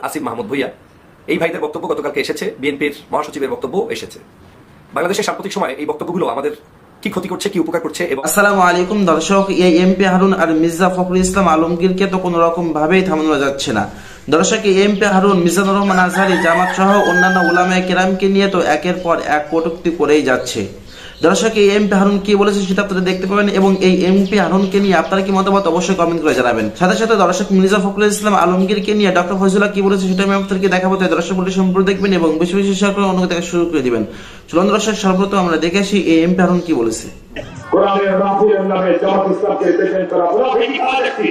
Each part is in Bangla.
আসিফ মাহমুদ ভুইয়া এই ভাইদের বক্তব্য গতকালকে এসেছে, বিএনপির মহাসচিবের বক্তব্য এসেছে। বাংলাদেশের সাম্প্রতিক সময়ে এই বক্তব্যগুলো আমাদের কি ক্ষতি করছে, কি উপকার করছে। এবং আসসালামু আলাইকুম দর্শক, এই এমপি হারুন আর মির্জা ফখরুল ইসলাম আলমগীরকে তো কোনো রকম ভাবেই থামানো যাচ্ছে না। দর্শক, এমপি হারুন, মিজানুর রহমান আজহারী, জামাত সহ অন্যান্য উলামায়ে কেরামকে নিয়ে তো একের পর এক কটূক্তি করেই যাচ্ছে। দর্শক, এই এমপি হারুন কি বলেছে সেটা আপনারা দেখতে পাবেন, এবং এই এমপি হারুনকে নিয়ে আপনারা কি মতামত অবশ্যই কমেন্ট করে জানাবেন। সাথে সাথে দর্শক, মির্জা ফখরুল ইসলাম আলমগীরকে নিয়ে ডক্টর ফয়জুল্লাহ কি বলেছে সেটা আমি আপনাদেরকে দেখাবো। তাই দর্শক বলতে সম্পূর্ণ দেখবেন এবং বেশি বেশি শেয়ার করে অন্য থেকে শুরু করে দিবেন। চলুন দর্শক, সর্বপ্রথম আমরা দেখে আসি এই এমপি হারুন কি বলেছে। কোরআনের রাফির নামে জামাত ইসলামকে প্রেজেন্ট করা মুনাফিকি আরেকটি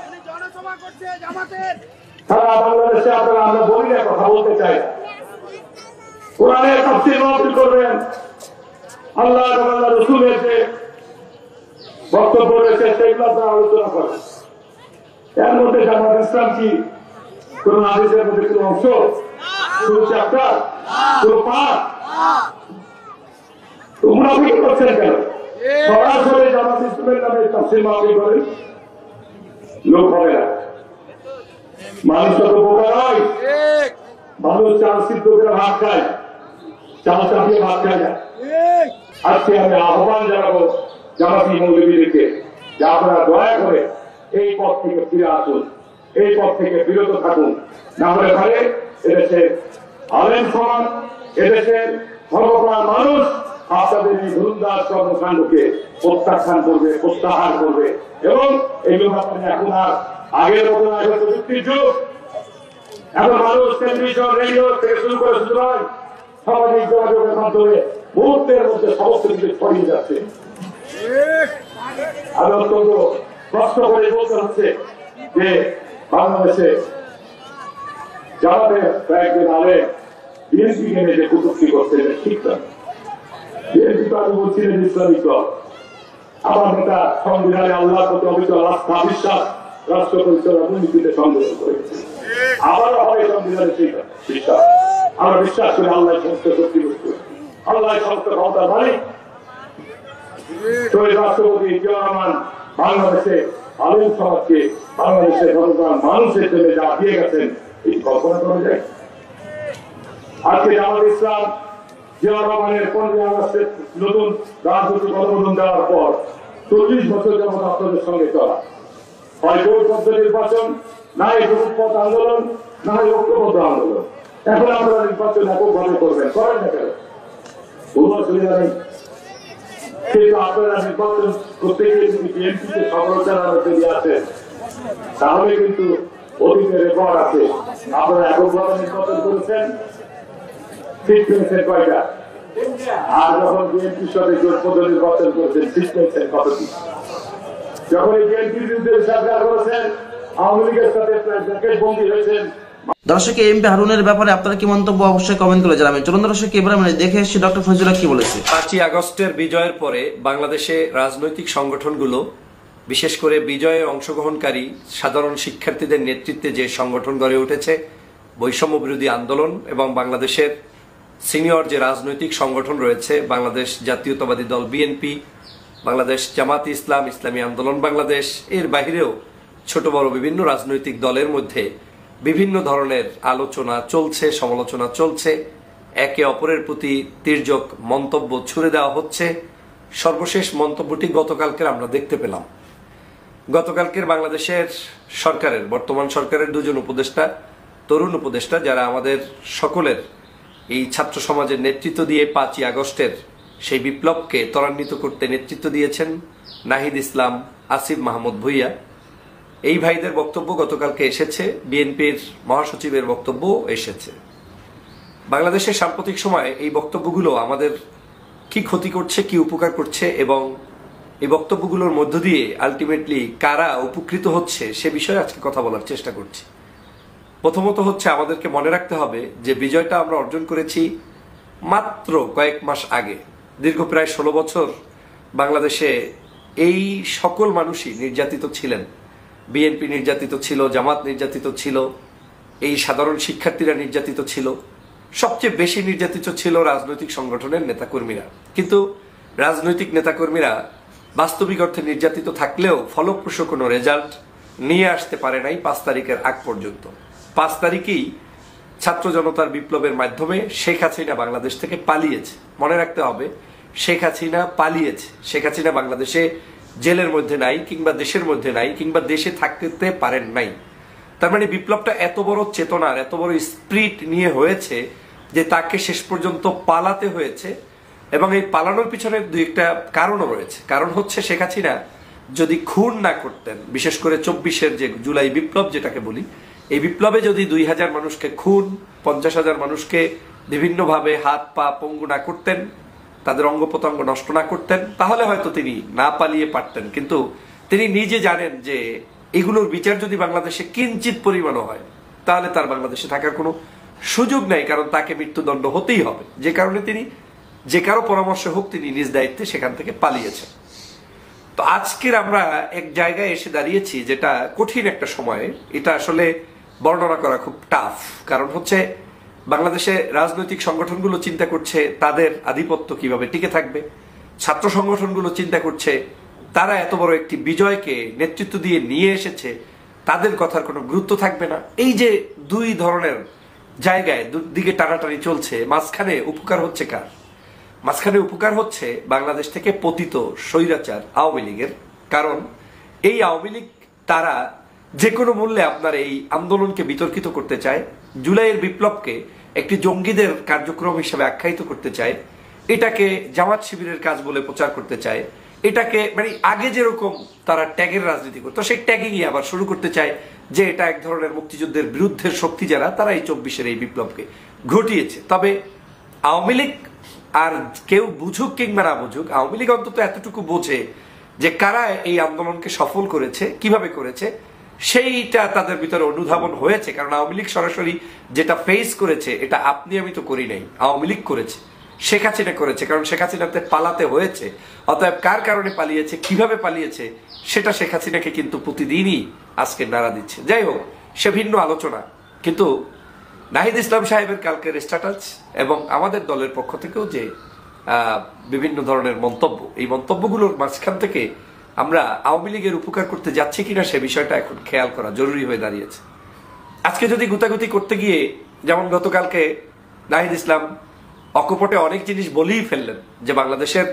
উনি জনসভা করছে জামাতের। সারা বাংলাদেশে আমরা বলি না, কথা বলতে চাই। কোরআনের তাফসীর মাহফিল করবেন, আল্লাহ এবং আল্লাহ রাসূলের যে বক্তব্য রয়েছে সেগুলো আপনারা আলোচনা করেন। এর মধ্যে জামাত ইসলাম কি কোন হাদিসের মধ্যে কোন অংশ, কোন চ্যাপ্টার, কোন পাঠ মুনাফিকি করছেন কেন? সরাসরি জামাত ইসলামের নামে তাফসীর মাহফিল করেন, লোক হবে না। মানুষ তো বোকা নয়, মানুষ চাল সিদ্ধ করে ভাত খায়, চাল চাপিয়ে ভাত খায় না। আজকে আমি আহ্বান জানাবো জামাতি মৌলবীদেরকে যে আপনারা দয়া করে এই পথ থেকে ফিরে আসুন, এই পথ থেকে বিরত থাকুন। না হলে পারে এদেশের আলেম সমাজ, এদেশের সর্বপ্রাণ মানুষ আপনাদের এই ধুরুন্দার কর্মকাণ্ডকে প্রত্যাখ্যান করবে, প্রত্যাহার করবে। এবং এইগুলো আপনাদের এখন আর আগের মতো প্রযুক্তির যুগ, এখন মানুষ টেলিভিশন, রেডিও থেকে শুরু করে শুধু নয়, সামাজিক যোগাযোগের মাধ্যমে মুহূর্তের মধ্যে সমস্ত কিছু ছড়িয়ে যাচ্ছে। আমি অত্যন্ত কষ্ট করে বলতে হচ্ছে যে বাংলাদেশে জামাতের কয়েকদিন আগে বিএনপি নিয়ে যে কটূক্তি করছে ঠিক না। বিএনপি তো আমি বলছিলেন ইসলামিক দল। আমার নেতা সংবিধানে আল্লাহর প্রতি অবিচল আস্থা বিশ্বাস রাষ্ট্র পরিচালনা দুর্নীতিতে সংযুক্ত করেছে। আবারও হবে সংবিধানে সেই বিশ্বাস। আমরা বিশ্বাস করি আল্লাহ সমস্ত শক্তি বস্তু, আল্লাহ সমস্ত ক্ষমতার মালিক। শহীদ রাষ্ট্রপতি জিয়াউর রহমান বাংলাদেশে আলেম সমাজকে, বাংলাদেশের সর্বসাধারণ মানুষের জন্য যা দিয়ে গেছেন, এই কল্পনা করা যায়? আজকে জামাত ইসলাম জিয়াউর রহমানের 15 আগস্টের নতুন রাজনৈতিক অনুমোদন দেওয়ার পর 40 বছর যাবত আপনাদের সঙ্গে চলা হয় জোটবদ্ধ নির্বাচন, না এই জোটপথ আন্দোলন, না এই ঐক্যবদ্ধ আন্দোলন। এখন আপনারা নির্বাচন এককভাবে করবেন, করেন না কেন? কোনো অসুবিধা নেই। কিন্তু আপনারা নির্বাচন করতে গিয়ে যদি বিএনপিকে সমালোচনার মধ্যে দিয়ে আসেন, তাহলে কিন্তু অতীতের রেকর্ড আছে। আপনারা এককভাবে নির্বাচন করেছেন, ঠিক পেয়েছেন কয়টা? আর যখন বিএনপির সাথে জোটবদ্ধ নির্বাচন করেছেন, ঠিক পেয়েছেন কতটি? যখন এই বিএনপির বিরুদ্ধে সরকার করেছেন, আওয়ামী লীগের সাথে প্রায় বন্দী হয়েছেন। দর্শক, এমপি হারুনের ব্যাপারে আপনারা কি মন্তব্য অবশ্যই কমেন্ট করে জানাবেন। চলুন দর্শক, এবার আমরা দেখে এসেছি ডক্টর ফয়জুল্লাহ কি বলেছে। 5ই আগস্টের বিজয়ের পরে বাংলাদেশে রাজনৈতিক সংগঠনগুলো, বিশেষ করে বিজয়ে অংশগ্রহণকারী সাধারণ শিক্ষার্থীদের নেতৃত্বে যে সংগঠন গড়ে উঠেছে, বৈষম্য বিরোধী আন্দোলন, এবং বাংলাদেশের সিনিয়র যে রাজনৈতিক সংগঠন রয়েছে, বাংলাদেশ জাতীয়তাবাদী দল বিএনপি, বাংলাদেশ জামাত ইসলাম, ইসলামী আন্দোলন বাংলাদেশ, এর বাহিরেও ছোট বড় বিভিন্ন রাজনৈতিক দলের মধ্যে বিভিন্ন ধরনের আলোচনা চলছে, সমালোচনা চলছে, একে অপরের প্রতি তির্যক মন্তব্য ছুড়ে দেওয়া হচ্ছে। সর্বশেষ মন্তব্যটি গতকালকের আমরা দেখতে পেলাম। গতকালকের বাংলাদেশের সরকারের, বর্তমান সরকারের 2 জন উপদেষ্টা, তরুণ উপদেষ্টা, যারা আমাদের সকলের এই ছাত্র সমাজের নেতৃত্ব দিয়ে 5ই আগস্টের সেই বিপ্লবকে ত্বরান্বিত করতে নেতৃত্ব দিয়েছেন, নাহিদ ইসলাম, আসিফ মাহমুদ ভুইয়া, এই ভাইদের বক্তব্য গতকালকে এসেছে, বিএনপির মহাসচিবের বক্তব্য এসেছে। বাংলাদেশের সাম্প্রতিক সময়ে এই বক্তব্যগুলো আমাদের কি ক্ষতি করছে, কি উপকার করছে, এবং এই বক্তব্যগুলোর মধ্য দিয়ে আলটিমেটলি কারা উপকৃত হচ্ছে সে বিষয়ে আজকে কথা বলার চেষ্টা করছি। প্রথমত হচ্ছে, আমাদেরকে মনে রাখতে হবে যে বিজয়টা আমরা অর্জন করেছি মাত্র কয়েক মাস আগে। দীর্ঘ প্রায় 16 বছর বাংলাদেশে এই সকল মানুষই নির্যাতিত ছিলেন। বিএনপি নির্যাতিত ছিল, জামাত নির্যাতিত ছিল, এই সাধারণ শিক্ষার্থীরা নির্যাতিত ছিল, সবচেয়ে বেশি নির্যাতিত ছিল রাজনৈতিক সংগঠনের নেতাকর্মীরা। কিন্তু রাজনৈতিক নেতাকর্মীরা বাস্তবিক অর্থে নির্যাতিত থাকলেও ফলপ্রসূ কোনো রেজাল্ট নিয়ে আসতে পারে নাই 5 তারিখের আগ পর্যন্ত। 5 তারিখেই ছাত্র জনতার বিপ্লবের মাধ্যমে শেখ হাসিনা বাংলাদেশ থেকে পালিয়েছে। মনে রাখতে হবে, শেখ হাসিনা পালিয়েছে। শেখ হাসিনা বাংলাদেশে জেলের মধ্যে নাই, কিংবা দেশের মধ্যে নাই, কিংবা দেশে থাকতে পারেন নাই। তার মানে বিপ্লবটা এত বড় চেতনার, এত বড় স্পিরিট নিয়ে হয়েছে যে তাকে শেষ পর্যন্ত পালাতে হয়েছে। এবং এই পালানোর পিছনে দুই একটা কারণও রয়েছে। কারণ হচ্ছে, শেখ হাসিনা যদি খুন না করতেন, বিশেষ করে 24-এর যে জুলাই বিপ্লব যেটাকে বলি, এই বিপ্লবে যদি 2000 মানুষকে খুন, 50,000 মানুষকে বিভিন্নভাবে হাত পা পঙ্গু না করতেন, তাদের অঙ্গ প্রত্যঙ্গ নষ্ট না করতেন, তাহলে হয়তো তিনি না পালিয়ে পারতেন। কিন্তু তিনি নিজে জানেন যে এগুলোর বিচার যদি বাংলাদেশে কিঞ্চিত পরিমাণও হয়, তাহলে তার বাংলাদেশে থাকার কোনো সুযোগ নাই, কারণ তাকে মৃত্যুদণ্ড হতেই হবে। যে কারণে তিনি যে কারো পরামর্শ হোক, তিনি নিজ দায়িত্বে সেখান থেকে পালিয়েছেন। তো আজকের আমরা এক জায়গায় এসে দাঁড়িয়েছি যেটা কঠিন একটা সময়ে। এটা আসলে বর্ণনা করা খুব টাফ। কারণ হচ্ছে, বাংলাদেশে রাজনৈতিক সংগঠনগুলো চিন্তা করছে তাদের আধিপত্য কিভাবে টিকে থাকবে। ছাত্র সংগঠনগুলো চিন্তা করছে তারা এত বড় একটি বিজয়কে নেতৃত্ব দিয়ে নিয়ে এসেছে, তাদের কথার কোনো গুরুত্ব থাকবে না। এই যে দুই ধরনের জায়গায় দুদিকে টানাটানি চলছে, মাঝখানে উপকার হচ্ছে কার? মাঝখানে উপকার হচ্ছে বাংলাদেশ থেকে পতিত স্বৈরাচার আওয়ামী লীগের। কারণ এই আওয়ামী লীগ তারা যে কোনো মূল্যে আপনার এই আন্দোলনকে বিতর্কিত করতে চায়, জুলাইয়ের বিপ্লবকে একটি জঙ্গিদের কার্যক্রম হিসেবে আখ্যায়িত করতে চায়, এটাকে জামাত শিবিরের কাজ বলে প্রচার করতে চায়, এটাকে মানে আগে যেরকম তারা ট্যাগের রাজনীতি করতো, সেই ট্যাগিংই আবার শুরু করতে চায় যে এটা এক ধরনের মুক্তিযুদ্ধের বিরুদ্ধের শক্তি যারা, তারা এই 24-এর এই বিপ্লবকে ঘটিয়েছে। তবে আওয়ামী লীগ আর কেউ বুঝুক কিংবা না বুঝুক, আওয়ামী লীগ অন্তত এতটুকু বোঝে যে কারা এই আন্দোলনকে সফল করেছে, কিভাবে করেছে, সেইটা তাদের ভিতরে অনুধাবন হয়েছে। কারণ আওয়ামী লীগ সরাসরি যেটা ফেস করেছে, এটা আপনি আমি তো করি নাই, আওয়ামী লীগ করেছে, শেখ হাসিনা করেছে। কারণ শেখ হাসিনাতে পালাতে হয়েছে। অতএব কার কারণে পালিয়েছে, কিভাবে পালিয়েছে, সেটা শেখ হাসিনাকে কিন্তু প্রতিদিনই আজকে নাড়া দিচ্ছে। যাই হোক, সে ভিন্ন আলোচনা। কিন্তু নাহিদ ইসলাম সাহেবের কালকের স্ট্যাটাস এবং আমাদের দলের পক্ষ থেকেও যে বিভিন্ন ধরনের মন্তব্য, এই মন্তব্যগুলোর মাঝখান থেকে আমরা আওয়ামী লীগের উপকার করতে যাচ্ছি কিনা সে বিষয়টা এখন খেয়াল করা জরুরি হয়ে দাঁড়িয়েছে। আজকে যদি গুতাগুতি করতে গিয়ে, যেমন গতকালকে নাহিদ ইসলাম অকপটে অনেক জিনিস বলেই ফেললেন যে বাংলাদেশের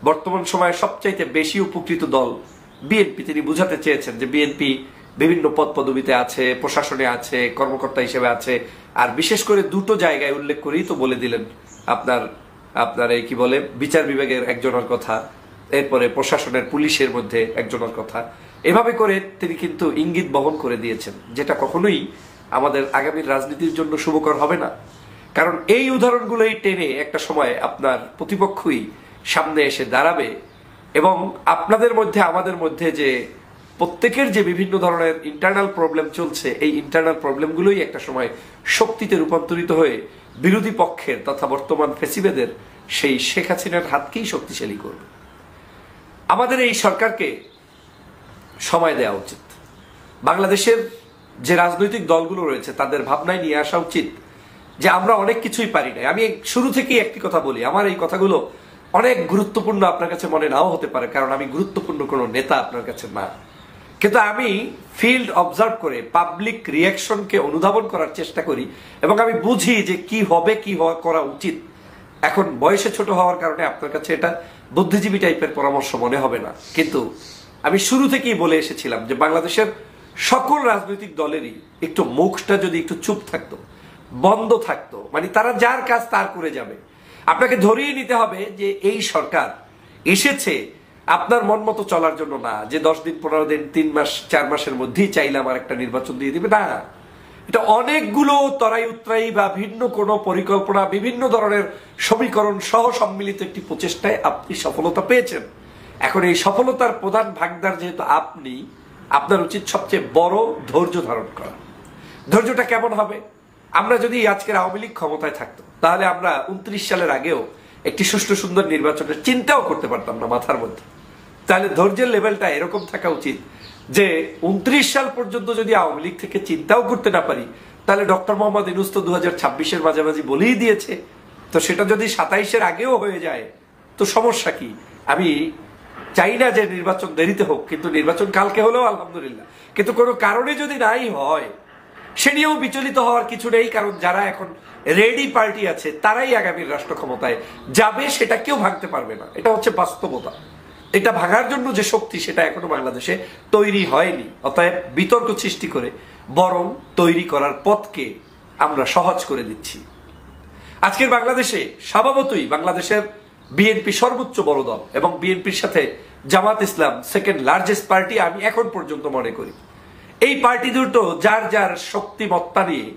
বর্তমান সময়ে সবচাইতে বেশি উপকৃত দল বিএনপি। তিনি বুঝাতে চেয়েছেন যে বিএনপি বিভিন্ন পদ পদবিতে আছে, প্রশাসনে আছে, কর্মকর্তা হিসেবে আছে। আর বিশেষ করে দুটো জায়গায় উল্লেখ করেই তো বলে দিলেন আপনার এই কি বলে বিচার বিভাগের একজনের কথা, এরপরে প্রশাসনের পুলিশের মধ্যে একজনের কথা। এভাবে করে তিনি কিন্তু ইঙ্গিত বহন করে দিয়েছেন, যেটা কখনোই আমাদের আগামীর রাজনীতির জন্য শুভকর হবে না। কারণ এই উদাহরণগুলোই টেনে একটা সময় আপনার প্রতিপক্ষই সামনে এসে দাঁড়াবে এবং আপনাদের মধ্যে আমাদের মধ্যে যে প্রত্যেকের যে বিভিন্ন ধরনের ইন্টারনাল প্রবলেম চলছে, এই ইন্টারনাল প্রবলেমগুলোই একটা সময় শক্তিতে রূপান্তরিত হয়ে বিরোধী পক্ষের তথা বর্তমান ফেসিবাদের সেই শেখ হাসিনার হাতকেই শক্তিশালী করবে। আমাদের এই সরকারকে সময় দেওয়া উচিত। বাংলাদেশের যে রাজনৈতিক দলগুলো রয়েছে তাদের ভাবনায় নিয়ে আসা উচিত যে আমরা অনেক কিছুই পারি না। আমি শুরু থেকেই একটি কথা বলি, আমার এই কথাগুলো অনেক গুরুত্বপূর্ণ আপনার কাছে মনে নাও হতে পারে, কারণ আমি গুরুত্বপূর্ণ কোনো নেতা আপনার কাছে না। কিন্তু আমি ফিল্ড অবজার্ভ করে পাবলিক রিয়াকশনকে অনুধাবন করার চেষ্টা করি এবং আমি বুঝি যে কি হবে, কি করা উচিত। এখন বয়সে ছোট হওয়ার কারণে আপনার কাছে এটা বুদ্ধিজীবী টাইপের পরামর্শ মনে হবে না, কিন্তু আমি শুরু থেকেই বলে এসেছিলাম যে বাংলাদেশের সকল রাজনৈতিক দলেরই একটু মুখটা যদি একটু চুপ থাকতো, বন্ধ থাকতো, মানে তারা যার কাজ তার করে যাবে। আপনাকে ধরিয়ে নিতে হবে যে এই সরকার এসেছে আপনার মন মতো চলার জন্য না, যে 10 দিন 15 দিন 3 মাস 4 মাসের মধ্যেই চাইলে আমার একটা নির্বাচন দিয়ে দিবে না। এটা অনেকগুলো তরাই উত্তরাই বা ভিন্ন কোনো পরিকল্পনা, বিভিন্ন ধরনের সমীকরণ সহ সম্মিলিত একটি প্রচেষ্টায় আপনি সফলতা পেয়েছেন। এখন এই সফলতার প্রধান ভাগদার যেহেতু আপনি, আপনার উচিত সবচেয়ে বড় ধৈর্য ধারণ করা। ধৈর্যটা কেমন হবে? আমরা যদি আজকের আওয়ামী লীগ ক্ষমতায় থাকতো তাহলে আমরা 29 সালের আগেও একটি সুষ্ঠু সুন্দর নির্বাচনের চিন্তাও করতে পারতাম না মাথার মধ্যে। তাহলে ধৈর্যের লেভেলটা এরকম থাকা উচিত যে 29 সাল পর্যন্ত যদি আওয়ামী লীগ থেকে চিন্তাও করতে না পারি, তাহলে ডক্টর মোহাম্মদ ইউনূস তো 2026-এর মাঝামাঝি বলেই দিয়েছে, তো সেটা যদি 27-এর আগেও হয়ে যায় তো সমস্যা কি? আমি চাই না যে নির্বাচন দেরিতে হোক, কিন্তু নির্বাচন কালকে হলেও আলহামদুলিল্লাহ। কিন্তু কোনো কারণে যদি নাই হয়, সে নিয়েও বিচলিত হওয়ার কিছু নেই, কারণ যারা এখন রেডি পার্টি আছে তারাই আগামীর রাষ্ট্র ক্ষমতায় যাবে, সেটা কেউ ভাঙতে পারবে না। এটা হচ্ছে বাস্তবতা। এটা ভাঙার জন্য যে শক্তি সেটা এখনো বাংলাদেশে তৈরি হয়নি। অতএব বিতর্ক সৃষ্টি করে বরং তৈরি করার পথকে আমরা সহজ করে দিচ্ছি। আজকের বাংলাদেশে স্বভাবতই বাংলাদেশের বিএনপি সর্বোচ্চ বড় দল এবং বিএনপির সাথে জামাত ইসলাম সেকেন্ড লার্জেস্ট পার্টি আমি এখন পর্যন্ত মনে করি। এই পার্টি দুটো যার যার শক্তিমত্তা নিয়ে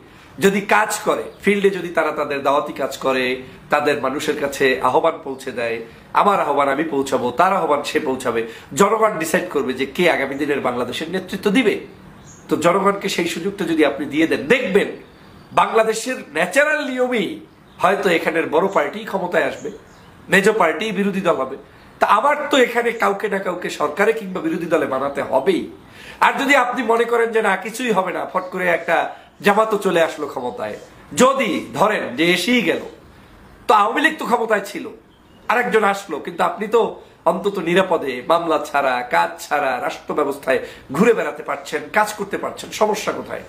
যদি কাজ করে, ফিল্ডে যদি তারা তাদের দাওয়াতি কাজ করে, তাদের মানুষের কাছে আহ্বান পৌঁছে দেয়, আমার আহ্বান আমি পৌঁছাবো, তার আহ্বান সে পৌঁছাবে, জনগণ ডিসাইড করবে যে কে আগামী দিনের বাংলাদেশের নেতৃত্ব দিবে। তো জনগণকে সেই সুযোগটা যদি আপনি দিয়ে দেন, দেখবেন বাংলাদেশের ন্যাচারাল নিয়মেই হয়তো এখানের বড় পার্টি ক্ষমতায় আসবে, মেজ পার্টি বিরোধী দল হবে। তা আবার তো এখানে কাউকে না কাউকে সরকারে কিংবা বিরোধী দলে বানাতে হবেই। আর যদি আপনি মনে করেন যে না কিছুই হবে না, ফট করে একটা জামাতও চলে আসলো ক্ষমতায়, যদি ধরেন যে এসেই গেল, তো আওয়ামী লীগ তো ক্ষমতায় ছিল, আরেকজন আসলো, কিন্তু আপনি তো অন্তত নিরাপদে মামলা ছাড়া, কাজ ছাড়া রাষ্ট্র ব্যবস্থায় ঘুরে বেড়াতে পারছেন, কাজ করতে পারছেন। সমস্যা কোথায়?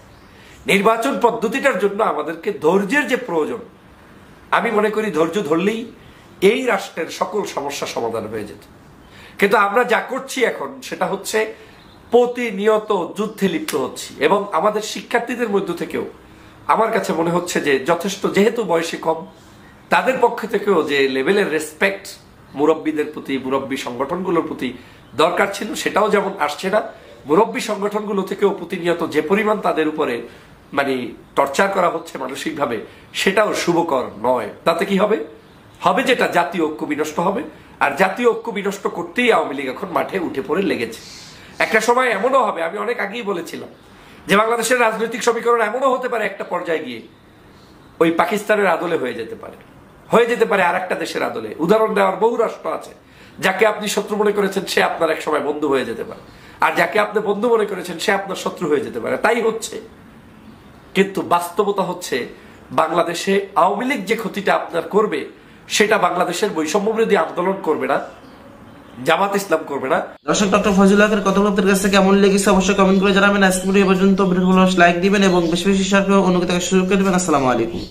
নির্বাচন পদ্ধতিটার জন্য আমাদেরকে ধৈর্যের যে প্রয়োজন, আমি মনে করি ধৈর্য ধরলেই এই রাষ্ট্রের সকল সমস্যা সমাধান হয়ে যেত। কিন্তু আমরা যা করছি এখন সেটা হচ্ছে প্রতিনিয়ত যুদ্ধে লিপ্ত হচ্ছি। এবং আমাদের শিক্ষার্থীদের মধ্য থেকেও আমার কাছে মনে হচ্ছে যে যথেষ্ট, যেহেতু বয়সে কম, তাদের পক্ষ থেকেও যে লেভেলের রেসপেক্ট মুরব্বীদের প্রতি, মুরব্বী সংগঠনগুলোর প্রতি দরকার ছিল, সেটাও যেমন আসছে না। মুরব্বী সংগঠনগুলো থেকেও প্রতিনিয়ত যে পরিমাণ তাদের উপরে টর্চার করা হচ্ছে মানসিকভাবে, সেটাও শুভকর নয়। তাতে কি হবে? হবে যেটা, জাতীয় ঐক্য বিনষ্ট হবে। আর জাতীয় ঐক্য বিনষ্ট করতেই আওয়ামী লীগ এখন মাঠে উঠে পড়ে লেগেছে। একটা সময় এমনও হবে, আমি অনেক আগেই বলেছিলাম যে বাংলাদেশের রাজনৈতিক সমীকরণ এমনও হতে পারে একটা পর্যায়ে গিয়ে ওই পাকিস্তানের আদলে হয়ে যেতে পারে আর একটা দেশের আদলে। উদাহরণ দেওয়ার বহু রাষ্ট্র আছে। যাকে আপনি শত্রু মনে করেছেন সে আপনার এক সময় বন্ধু হয়ে যেতে পারে, আর যাকে আপনি বন্ধু মনে করেছেন সে আপনার শত্রু হয়ে যেতে পারে। তাই হচ্ছে। কিন্তু বাস্তবতা হচ্ছে বাংলাদেশে আওয়ামী লীগ যে ক্ষতিটা আপনার করবে, সেটা বাংলাদেশের বৈষম্য বিরোধী আন্দোলন করবে না, জামাত ইসলাম করবে না। দর্শক, ডক্টর ফজলুল হকের কথাগুলোর কাছে কেমন লেগেছে অবশ্যই কমেন্ট করে জানাবেন। আজকে ভিডিও পর্যন্ত ভিডিওগুলো লাইক দিবেন এবং বেশি বেশি শেয়ার করে অন্যকে দেখার সুযোগ করে দিবেন। আসসালামু আলাইকুম।